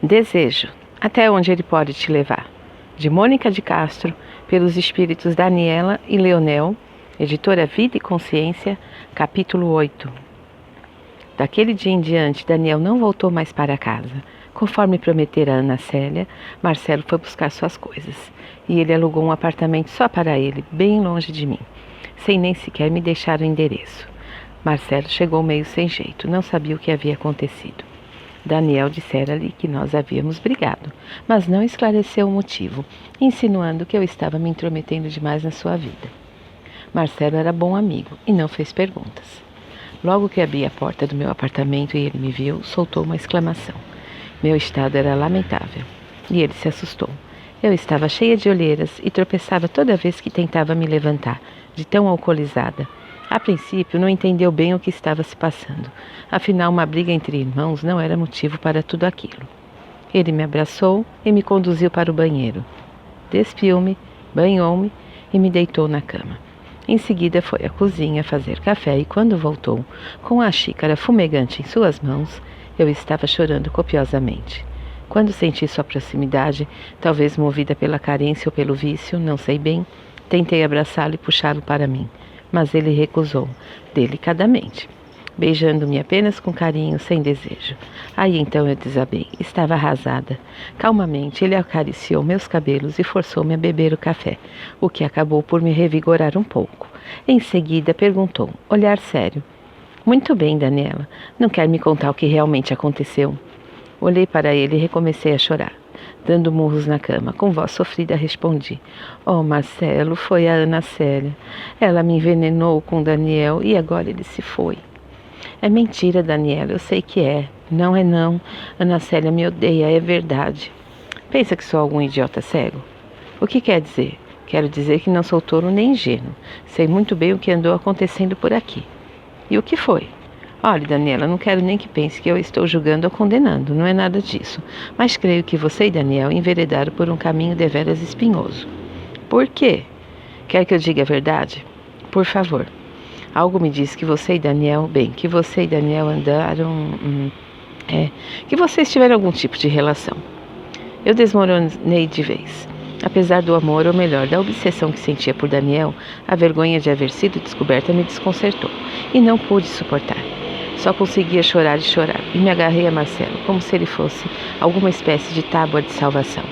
Desejo. Até onde ele pode te levar? De Mônica de Castro, pelos espíritos Daniela e Leonel, editora Vida e Consciência, capítulo 8. Daquele dia em diante, Daniel não voltou mais para casa. Conforme prometera a Ana Célia, Marcelo foi buscar suas coisas, e ele alugou um apartamento só para ele, bem longe de mim, sem nem sequer me deixar o endereço. Marcelo chegou meio sem jeito, não sabia o que havia acontecido. Daniel dissera-lhe que nós havíamos brigado, mas não esclareceu o motivo, insinuando que eu estava me intrometendo demais na sua vida. Marcelo era bom amigo e não fez perguntas. Logo que abri a porta do meu apartamento e ele me viu, soltou uma exclamação. Meu estado era lamentável, e ele se assustou. Eu estava cheia de olheiras e tropeçava toda vez que tentava me levantar, de tão alcoolizada. A princípio, não entendeu bem o que estava se passando. Afinal, uma briga entre irmãos não era motivo para tudo aquilo. Ele me abraçou e me conduziu para o banheiro. Despiu-me, banhou-me e me deitou na cama. Em seguida, foi à cozinha fazer café e, quando voltou, com a xícara fumegante em suas mãos, eu estava chorando copiosamente. Quando senti sua proximidade, talvez movida pela carência ou pelo vício, não sei bem, tentei abraçá-lo e puxá-lo para mim. Mas ele recusou, delicadamente, beijando-me apenas com carinho, sem desejo. Aí então eu desabei, estava arrasada. Calmamente ele acariciou meus cabelos e forçou-me a beber o café, o que acabou por me revigorar um pouco. Em seguida perguntou, olhar sério. Muito bem, Daniela, não quer me contar o que realmente aconteceu? Olhei para ele e recomecei a chorar. Dando murros na cama, com voz sofrida respondi. Oh, Marcelo, foi a Ana Célia. Ela me envenenou com Daniel e agora ele se foi. É mentira, Daniela, eu sei que é. Não é não. Ana Célia me odeia, é verdade. Pensa que sou algum idiota cego? O que quer dizer? Quero dizer que não sou tolo nem ingênuo. Sei muito bem o que andou acontecendo por aqui. E o que foi? Olhe, Daniela, não quero nem que pense que eu estou julgando ou condenando, não é nada disso. Mas creio que você e Daniel enveredaram por um caminho deveras espinhoso. Por quê? Quer que eu diga a verdade? Por favor. Algo me diz que você e Daniel, que você e Daniel andaram... que vocês tiveram algum tipo de relação. Eu desmoronei de vez. Apesar do amor, ou melhor, da obsessão que sentia por Daniel, a vergonha de haver sido descoberta me desconcertou, e não pude suportar. Só conseguia chorar e me agarrei a Marcelo, como se ele fosse alguma espécie de tábua de salvação.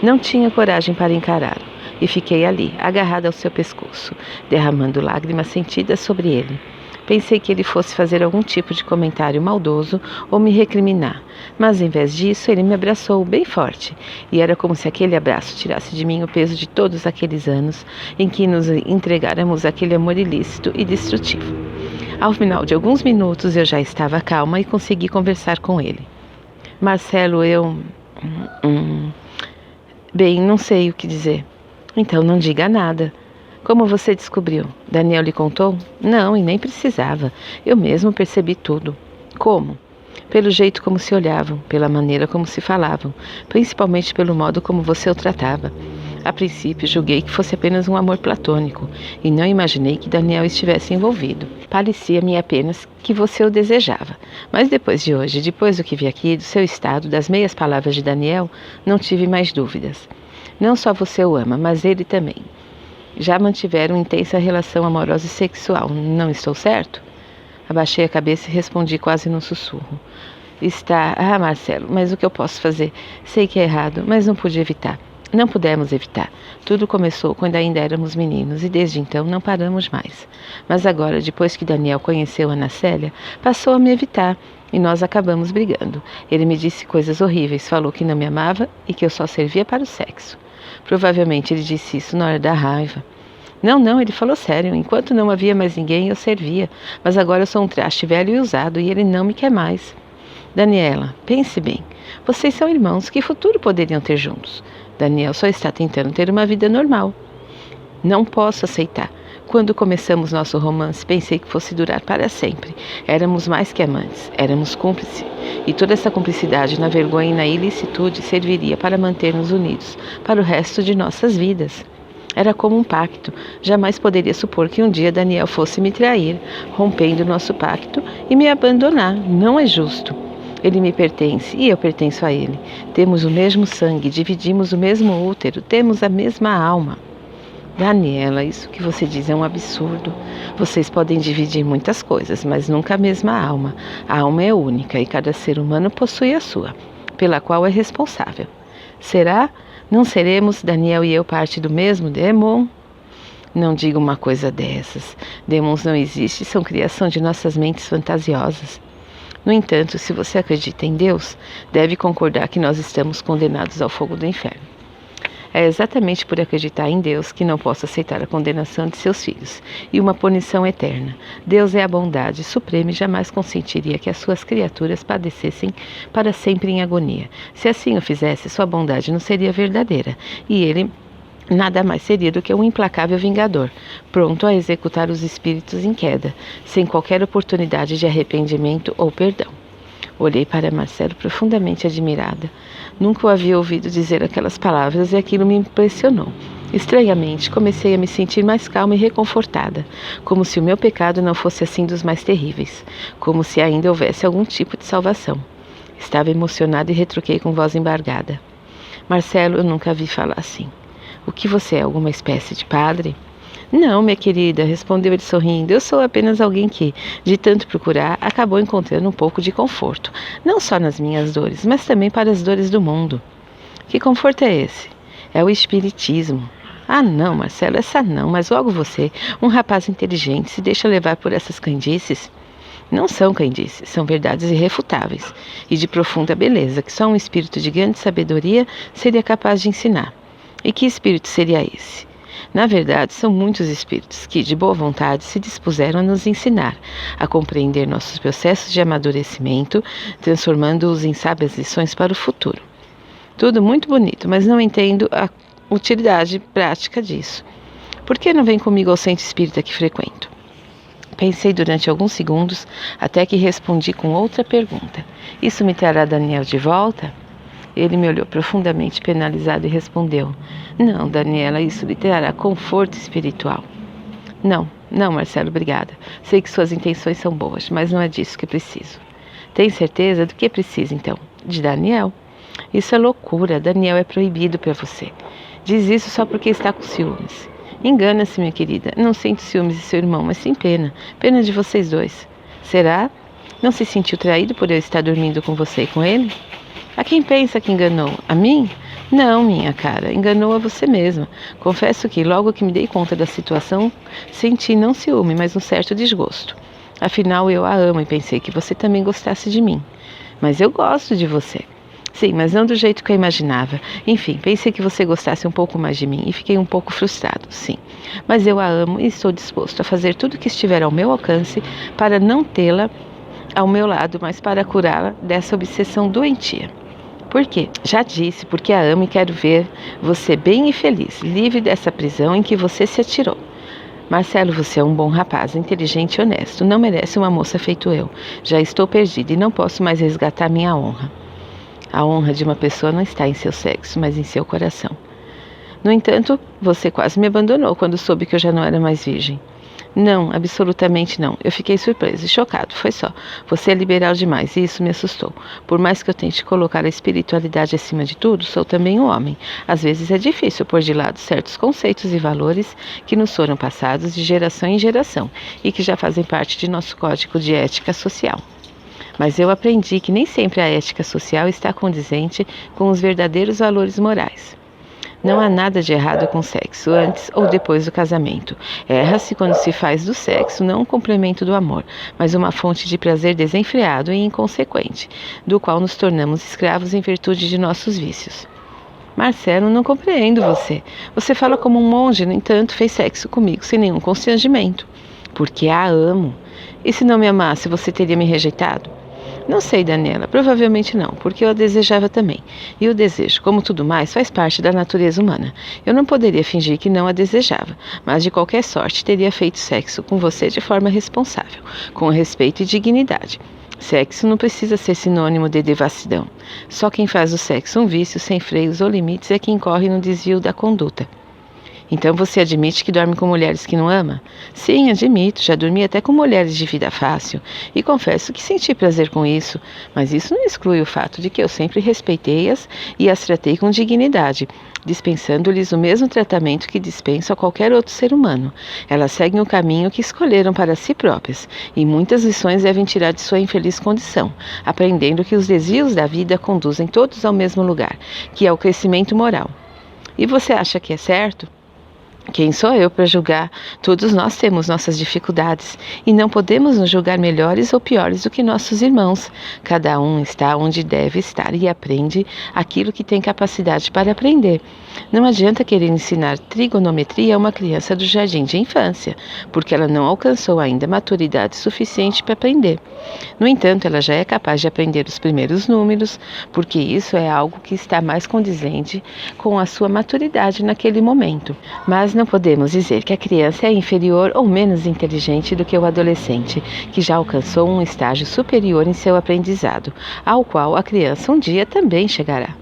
Não tinha coragem para encará-lo, e fiquei ali, agarrada ao seu pescoço, derramando lágrimas sentidas sobre ele. Pensei que ele fosse fazer algum tipo de comentário maldoso ou me recriminar, mas em vez disso ele me abraçou bem forte, e era como se aquele abraço tirasse de mim o peso de todos aqueles anos em que nos entregáramos àquele amor ilícito e destrutivo. Ao final de alguns minutos eu já estava calma e consegui conversar com ele. Marcelo, Bem, não sei o que dizer. Então não diga nada. Como você descobriu? Daniel lhe contou? Não, e nem precisava. Eu mesmo percebi tudo. Como? Pelo jeito como se olhavam, pela maneira como se falavam, principalmente pelo modo como você o tratava. A princípio, julguei que fosse apenas um amor platônico, e não imaginei que Daniel estivesse envolvido. Parecia-me apenas que você o desejava. Mas depois de hoje, depois do que vi aqui, do seu estado, das meias palavras de Daniel, não tive mais dúvidas. Não só você o ama, mas ele também. Já mantiveram intensa relação amorosa e sexual, não estou certo? Abaixei a cabeça e respondi quase num sussurro. Marcelo, mas o que eu posso fazer? Sei que é errado, mas não pude evitar. Não pudemos evitar. Tudo começou quando ainda éramos meninos e desde então não paramos mais. Mas agora, depois que Daniel conheceu Ana Célia, passou a me evitar e nós acabamos brigando. Ele me disse coisas horríveis, falou que não me amava e que eu só servia para o sexo. Provavelmente ele disse isso na hora da raiva. Não, ele falou sério. Enquanto não havia mais ninguém, eu servia. Mas agora eu sou um traste velho e usado e ele não me quer mais. Daniela, pense bem. Vocês são irmãos. Que futuro poderiam ter juntos? Daniel só está tentando ter uma vida normal. Não posso aceitar. Quando começamos nosso romance, pensei que fosse durar para sempre. Éramos mais que amantes, éramos cúmplices. E toda essa cumplicidade na vergonha e na ilicitude serviria para manter-nos unidos, para o resto de nossas vidas. Era como um pacto. Jamais poderia supor que um dia Daniel fosse me trair, rompendo nosso pacto e me abandonar. Não é justo. Ele me pertence e eu pertenço a ele. Temos o mesmo sangue, dividimos o mesmo útero, temos a mesma alma. Daniela, isso que você diz é um absurdo. Vocês podem dividir muitas coisas, mas nunca a mesma alma. A alma é única e cada ser humano possui a sua, pela qual é responsável. Será? Não seremos, Daniel e eu, parte do mesmo Demon? Não diga uma coisa dessas. Demons não existem, são criação de nossas mentes fantasiosas. No entanto, se você acredita em Deus, deve concordar que nós estamos condenados ao fogo do inferno. É exatamente por acreditar em Deus que não posso aceitar a condenação de seus filhos e uma punição eterna. Deus é a bondade suprema e jamais consentiria que as suas criaturas padecessem para sempre em agonia. Se assim o fizesse, sua bondade não seria verdadeira e ele nada mais seria do que um implacável vingador, pronto a executar os espíritos em queda, sem qualquer oportunidade de arrependimento ou perdão. Olhei para Marcelo profundamente admirada. Nunca o havia ouvido dizer aquelas palavras e aquilo me impressionou. Estranhamente, comecei a me sentir mais calma e reconfortada, como se o meu pecado não fosse assim dos mais terríveis, como se ainda houvesse algum tipo de salvação. Estava emocionada e retruquei com voz embargada. Marcelo, eu nunca vi falar assim. O que você é, alguma espécie de padre? Não, minha querida, respondeu ele sorrindo. Eu sou apenas alguém que, de tanto procurar, acabou encontrando um pouco de conforto. Não só nas minhas dores, mas também para as dores do mundo. Que conforto é esse? É o espiritismo. Ah, não, Marcelo, essa não, mas logo você, um rapaz inteligente, se deixa levar por essas crendices? Não são crendices, são verdades irrefutáveis e de profunda beleza, que só um espírito de grande sabedoria seria capaz de ensinar. E que espírito seria esse? Na verdade, são muitos espíritos que, de boa vontade, se dispuseram a nos ensinar, a compreender nossos processos de amadurecimento, transformando-os em sábias lições para o futuro. Tudo muito bonito, mas não entendo a utilidade prática disso. Por que não vem comigo ao centro espírita que frequento? Pensei durante alguns segundos, até que respondi com outra pergunta. Isso me trará Daniel de volta? Ele me olhou profundamente penalizado e respondeu: Não, Daniela, isso lhe trará conforto espiritual. Não, Marcelo, obrigada. Sei que suas intenções são boas, mas não é disso que preciso. Tem certeza do que precisa, então? De Daniel? Isso é loucura. Daniel é proibido para você. Diz isso só porque está com ciúmes. Engana-se, minha querida. Não sinto ciúmes de seu irmão, mas sim pena. Pena de vocês dois. Será? Não se sentiu traído por eu estar dormindo com você e com ele? A quem pensa que enganou? A mim? Não, minha cara, enganou a você mesma. Confesso que, logo que me dei conta da situação, senti não ciúme, mas um certo desgosto. Afinal, eu a amo e pensei que você também gostasse de mim. Mas eu gosto de você. Sim, mas não do jeito que eu imaginava. Enfim, pensei que você gostasse um pouco mais de mim e fiquei um pouco frustrado, sim. Mas eu a amo e estou disposto a fazer tudo o que estiver ao meu alcance para não tê-la ao meu lado, mas para curá-la dessa obsessão doentia. Por quê? Já disse, porque a amo e quero ver você bem e feliz, livre dessa prisão em que você se atirou. Marcelo, você é um bom rapaz, inteligente e honesto. Não merece uma moça feito eu. Já estou perdida e não posso mais resgatar minha honra. A honra de uma pessoa não está em seu sexo, mas em seu coração. No entanto, você quase me abandonou quando soube que eu já não era mais virgem. Não, absolutamente não. Eu fiquei surpreso e chocado, foi só. Você é liberal demais e isso me assustou. Por mais que eu tente colocar a espiritualidade acima de tudo, sou também um homem. Às vezes é difícil pôr de lado certos conceitos e valores que nos foram passados de geração em geração e que já fazem parte de nosso código de ética social. Mas eu aprendi que nem sempre a ética social está condizente com os verdadeiros valores morais. Não há nada de errado com sexo antes ou depois do casamento. Erra-se quando se faz do sexo não um complemento do amor, mas uma fonte de prazer desenfreado e inconsequente, do qual nos tornamos escravos em virtude de nossos vícios. Marcelo, não compreendo você. Você fala como um monge, no entanto, fez sexo comigo sem nenhum constrangimento. Porque a amo. E se não me amasse, você teria me rejeitado? Não sei, Daniela, provavelmente não, porque eu a desejava também. E o desejo, como tudo mais, faz parte da natureza humana. Eu não poderia fingir que não a desejava, mas de qualquer sorte teria feito sexo com você de forma responsável, com respeito e dignidade. Sexo não precisa ser sinônimo de devassidão. Só quem faz o sexo um vício sem freios ou limites é quem corre no desvio da conduta. Então você admite que dorme com mulheres que não ama? Sim, admito, já dormi até com mulheres de vida fácil e confesso que senti prazer com isso, mas isso não exclui o fato de que eu sempre respeitei-as e as tratei com dignidade, dispensando-lhes o mesmo tratamento que dispenso a qualquer outro ser humano. Elas seguem o caminho que escolheram para si próprias e muitas lições devem tirar de sua infeliz condição, aprendendo que os desvios da vida conduzem todos ao mesmo lugar, que é o crescimento moral. E você acha que é certo? Quem sou eu para julgar? Todos nós temos nossas dificuldades e não podemos nos julgar melhores ou piores do que nossos irmãos. Cada um está onde deve estar e aprende aquilo que tem capacidade para aprender. Não adianta querer ensinar trigonometria a uma criança do jardim de infância, porque ela não alcançou ainda maturidade suficiente para aprender. No entanto, ela já é capaz de aprender os primeiros números, porque isso é algo que está mais condizente com a sua maturidade naquele momento. Mas não podemos dizer que a criança é inferior ou menos inteligente do que o adolescente, que já alcançou um estágio superior em seu aprendizado, ao qual a criança um dia também chegará.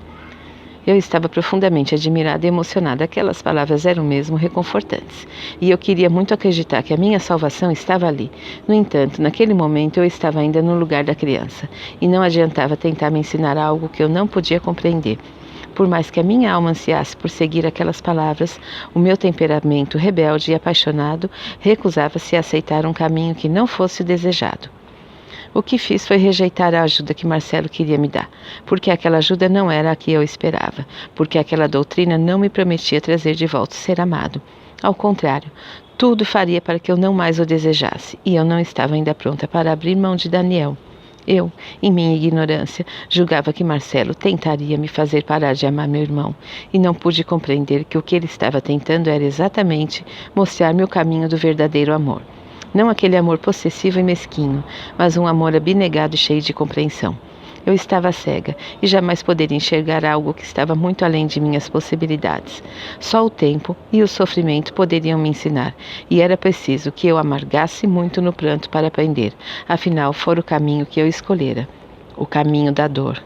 Eu estava profundamente admirada e emocionada. Aquelas palavras eram mesmo reconfortantes. E eu queria muito acreditar que a minha salvação estava ali. No entanto, naquele momento eu estava ainda no lugar da criança. E não adiantava tentar me ensinar algo que eu não podia compreender. Por mais que a minha alma ansiasse por seguir aquelas palavras, o meu temperamento rebelde e apaixonado recusava-se a aceitar um caminho que não fosse o desejado. O que fiz foi rejeitar a ajuda que Marcelo queria me dar, porque aquela ajuda não era a que eu esperava, porque aquela doutrina não me prometia trazer de volta ser amado. Ao contrário, tudo faria para que eu não mais o desejasse, e eu não estava ainda pronta para abrir mão de Daniel. Eu, em minha ignorância, julgava que Marcelo tentaria me fazer parar de amar meu irmão, e não pude compreender que o que ele estava tentando era exatamente mostrar-me o caminho do verdadeiro amor. Não aquele amor possessivo e mesquinho, mas um amor abnegado e cheio de compreensão. Eu estava cega e jamais poderia enxergar algo que estava muito além de minhas possibilidades. Só o tempo e o sofrimento poderiam me ensinar, e era preciso que eu amargasse muito no pranto para aprender. Afinal, fora o caminho que eu escolhera, o caminho da dor.